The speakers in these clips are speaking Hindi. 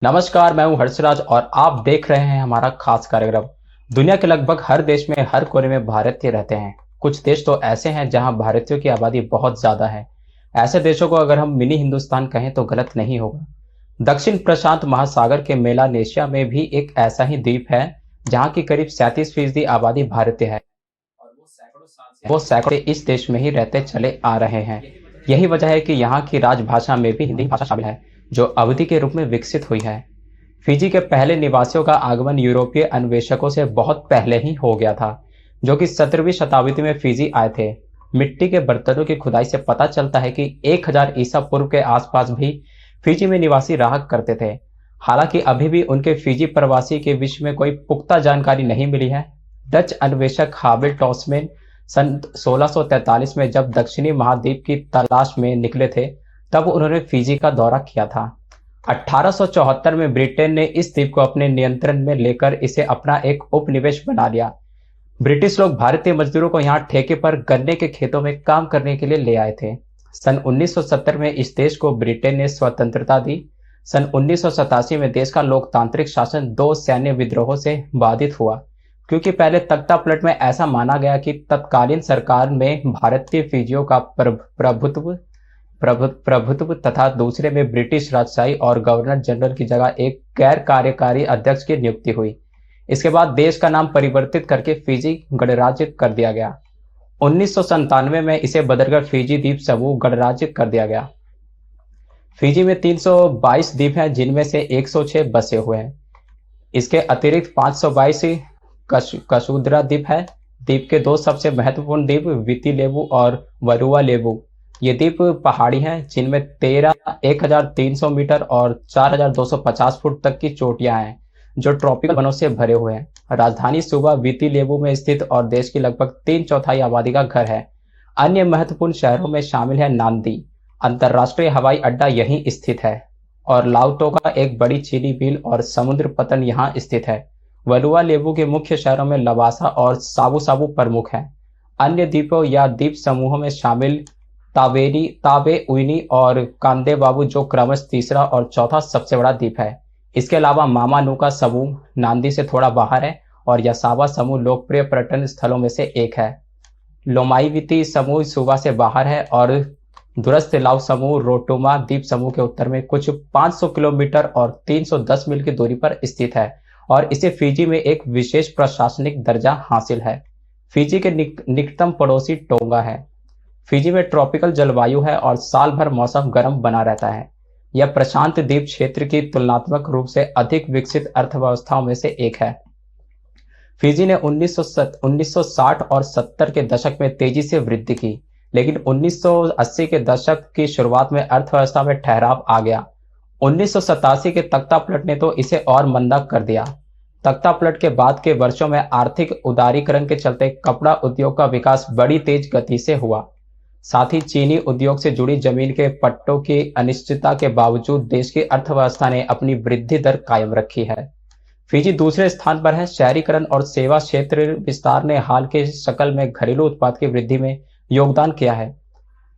नमस्कार, मैं हूं हर्षराज और आप देख रहे हैं हमारा खास कार्यक्रम। दुनिया के लगभग हर देश में हर कोने में भारतीय रहते हैं। कुछ देश तो ऐसे हैं जहां भारतीयों की आबादी बहुत ज्यादा है। ऐसे देशों को अगर हम मिनी हिंदुस्तान कहें तो गलत नहीं होगा। दक्षिण प्रशांत महासागर के मेलानेशिया में भी एक ऐसा ही द्वीप है जहां की करीब 37% आबादी भारतीय है और वो सैकड़ों इस देश में ही रहते चले आ रहे हैं। यही वजह है कि यहाँ की राजभाषा में भी हिंदी भाषा शामिल है, जो अवधि के रूप में विकसित हुई है। फिजी के पहले निवासियों का आगमन यूरोपीय अन्वेषकों से बहुत पहले ही हो गया था, जो कि 17वीं शताब्दी में फिजी आए थे। मिट्टी के बर्तनों की खुदाई से पता चलता है कि 1000 ईसा पूर्व के आसपास भी फिजी में निवासी रहा करते थे। हालांकि अभी भी उनके फिजी प्रवासी के विषय में कोई पुख्ता जानकारी नहीं मिली है। डच अन्वेषक हाबिल टॉसमैन सन 1643 में जब दक्षिणी महाद्वीप की तलाश में निकले थे, तब उन्होंने फिजी का दौरा किया था। 1874 में ब्रिटेन ने इस द्वीप को अपने नियंत्रण में लेकर इसे अपना एक उपनिवेश बना लिया। ब्रिटिश लोग भारतीय मजदूरों को यहाँ ठेके पर गन्ने के खेतों में काम करने के लिए ले आए थे। सन 1970 में इस देश को ब्रिटेन ने स्वतंत्रता दी। सन 1987 में देश का लोकतांत्रिक शासन 2 सैन्य विद्रोहों से बाधित हुआ, क्योंकि पहले तख्ता पलट में ऐसा माना गया कि तत्कालीन सरकार में भारतीय फिजियों का प्रभुत्व तथा दूसरे में ब्रिटिश राजशाही और गवर्नर जनरल की जगह एक गैर कार्यकारी अध्यक्ष की नियुक्ति हुई। इसके बाद देश का नाम परिवर्तित करके फिजी गणराज्य कर दिया गया। 1997 में इसे बदलकर फिजी द्वीप समूह गणराज्य कर दिया गया। फिजी में 322 द्वीप हैं, जिनमें से 106 बसे हुए हैं। इसके अतिरिक्त 522 कशुद्रा द्वीप है। द्वीप के 2 सबसे महत्वपूर्ण द्वीप विति लेवु और वरुआ लेवु। ये द्वीप पहाड़ी हैं, जिनमें 1300 मीटर और 4250 फुट तक की चोटियां हैं, जो ट्रॉपिकल वनों से भरे हुए हैं। राजधानी सूबा विति लेवु में स्थित और देश की लगभग 3/4 आबादी का घर है। अन्य महत्वपूर्ण शहरों में शामिल है नांदी, अंतर्राष्ट्रीय हवाई अड्डा यहीं स्थित है, और लाउटो का एक बड़ी चीनी मिल और समुद्र पतन यहाँ स्थित है। वलुआ लेवु के मुख्य शहरों में लवासा और साबू साबू प्रमुख हैं। अन्य द्वीपों या द्वीप समूहों में शामिल ताबे उइनी और कांदे बाबू, जो क्रमश तीसरा और चौथा सबसे बड़ा द्वीप है। इसके अलावा मामानू का समूह नांदी से थोड़ा बाहर है, और यसावा समूह लोकप्रिय पर्यटन स्थलों में से एक है। लोमाईविती समूह सुबा से बाहर है, और दूरस्थ लाव समूह रोटोमा द्वीप समूह के उत्तर में कुछ 500 किलोमीटर और 310 मील की दूरी पर स्थित है, और इसे फिजी में एक विशेष प्रशासनिक दर्जा हासिल है। फिजी के निकटतम पड़ोसी टोंगा है। फिजी में ट्रॉपिकल जलवायु है और साल भर मौसम गर्म बना रहता है। यह प्रशांत द्वीप क्षेत्र की तुलनात्मक रूप से अधिक विकसित अर्थव्यवस्थाओं में से एक है। फिजी ने 1960 और 70 के दशक में तेजी से वृद्धि की, लेकिन 1980 के दशक की शुरुआत में अर्थव्यवस्था में ठहराव आ गया। 1987 के तख्ता पलट ने तो इसे और मंदा कर दिया। तख्ता पलट के बाद के वर्षों में आर्थिक उदारीकरण के चलते कपड़ा उद्योग का विकास बड़ी तेज गति से हुआ। साथ ही चीनी उद्योग से जुड़ी जमीन के पट्टों की अनिश्चितता के बावजूद देश की अर्थव्यवस्था ने अपनी वृद्धि दर कायम रखी है। फिजी दूसरे स्थान पर है। शहरीकरण और सेवा क्षेत्र विस्तार ने हाल के शकल में घरेलू उत्पाद की वृद्धि में योगदान किया है।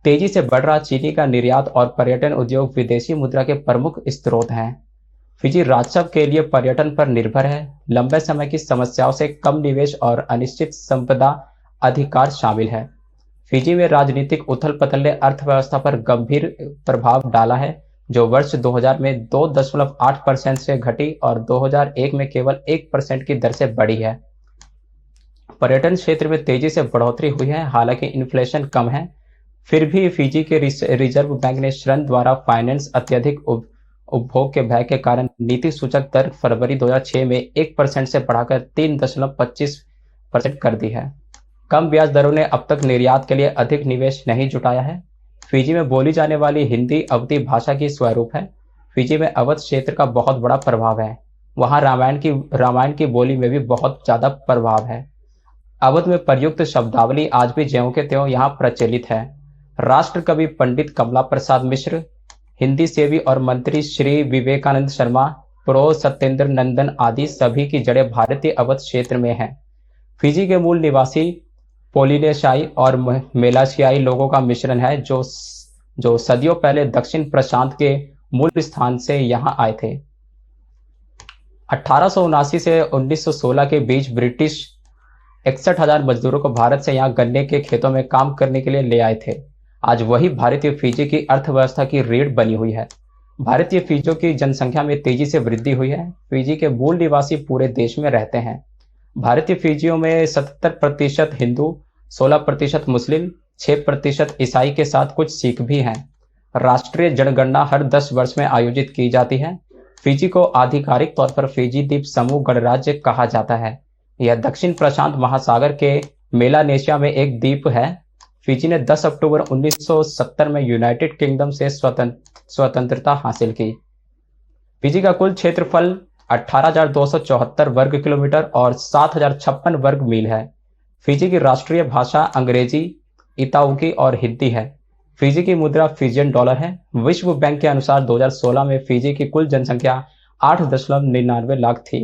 तेजी से बढ़ रहा चीनी का निर्यात और पर्यटन उद्योग विदेशी मुद्रा के प्रमुख स्रोत हैं। फिजी राजस्व के लिए पर्यटन पर निर्भर है। लंबे समय की समस्याओं से कम निवेश और अनिश्चित संपदा अधिकार शामिल है। फिजी में राजनीतिक उथल पुथल ने अर्थव्यवस्था पर गंभीर प्रभाव डाला है, जो वर्ष 2000 में 2.8% से घटी और 2001 में केवल 1% की दर से बढ़ी है। पर्यटन क्षेत्र में तेजी से बढ़ोतरी हुई है। हालांकि इन्फ्लेशन कम है, फिर भी फिजी के रिजर्व बैंक ने ऋण द्वारा फाइनेंस अत्यधिक उपभोग के भय के कारण नीति सूचक दर फरवरी 2006 में 1% से बढ़ाकर 3.25% कर दी है। कम ब्याज दरों ने अब तक निर्यात के लिए अधिक निवेश नहीं जुटाया है। फिजी में बोली जाने वाली हिंदी अवधी भाषा की स्वरूप है। फिजी में अवध क्षेत्र का बहुत बड़ा प्रभाव है। वहां रामायण की बोली में भी बहुत ज्यादा प्रभाव है। अवध में प्रयुक्त शब्दावली आज भी ज्यों के त्यों यहाँ प्रचलित है। राष्ट्र कवि पंडित कमला प्रसाद मिश्र, हिंदी सेवी और मंत्री श्री विवेकानंद शर्मा, प्रो सत्येंद्र नंदन आदि सभी की जड़ें भारतीय अवध क्षेत्र में हैं। फिजी के मूल निवासी पोलिनेशियाई और मेलाशियाई लोगों का मिश्रण है, जो सदियों पहले दक्षिण प्रशांत के मूल स्थान से यहाँ आए थे। 1879 से 1916 के बीच ब्रिटिश 61,000 मजदूरों को भारत से यहाँ गन्ने के खेतों में काम करने के लिए ले आए थे। आज वही भारतीय फिजी की अर्थव्यवस्था की रीढ़ बनी हुई है। भारतीय फिजियों की जनसंख्या में तेजी से वृद्धि हुई है। फिजी के मूल निवासी पूरे देश में रहते हैं। भारतीय फिजियों में 77% हिंदू, 16% मुस्लिम, 6% ईसाई के साथ कुछ सिख भी हैं। राष्ट्रीय जनगणना हर 10 वर्ष में आयोजित की जाती है। फिजी को आधिकारिक तौर पर फिजी द्वीप समूह गणराज्य कहा जाता है। यह दक्षिण प्रशांत महासागर के मेलानेशिया में एक द्वीप है। फिजी ने 10 अक्टूबर 1970 में यूनाइटेड किंगडम से स्वतंत्रता हासिल की। फिजी का कुल क्षेत्रफल 18,274 वर्ग किलोमीटर और 7,056 वर्ग मील है। फिजी की राष्ट्रीय भाषा अंग्रेजी, इताउकी और हिंदी है। फिजी की मुद्रा फिजियन डॉलर है। विश्व बैंक के अनुसार 2016 में फिजी की कुल जनसंख्या 8.99 लाख थी।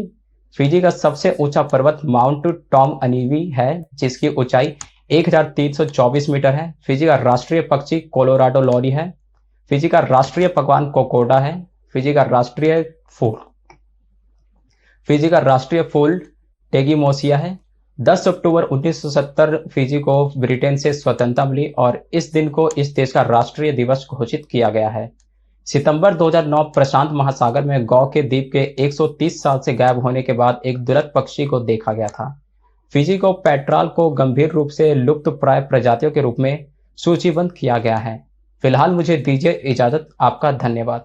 फिजी का सबसे ऊंचा पर्वत माउंट टॉम अनीवी है, जिसकी ऊंचाई 1,324 मीटर है। फिजी का राष्ट्रीय पक्षी कोलोराडो लॉरी है। फिजी का राष्ट्रीय पकवान कोकोडा है। फिजी का राष्ट्रीय फूल टेगिमोसिया है। 10 अक्टूबर 1970 फिजी को ब्रिटेन से स्वतंत्रता मिली और इस दिन को इस देश का राष्ट्रीय दिवस घोषित किया गया है। सितंबर 2009 प्रशांत महासागर में गौ के द्वीप के 130 साल से गायब होने के बाद एक दुर्लभ पक्षी को देखा गया था। फिजी को पेट्राल को गंभीर रूप से लुप्त प्राय प्रजातियों के रूप में सूचीबद्ध किया गया है। फिलहाल मुझे दीजिए इजाजत। आपका धन्यवाद।